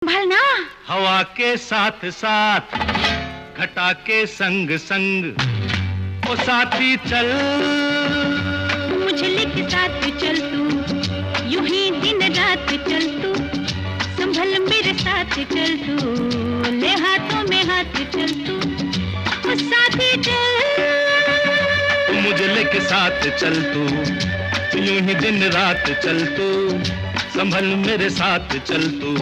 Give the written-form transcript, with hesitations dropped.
भलना हवा के साथ साथ घटा के संग संग ओ साथी चल, मुझे लेके साथ चल तू, यूं ही दिन रात चल तू, संभल मेरे साथ चल तू, ले हाथों में हाथ चल तू, ओ साथी चल, मुझे लेके साथ चल तू, यूं ही दिन रात चल तू, संभल मेरे साथ चल तू।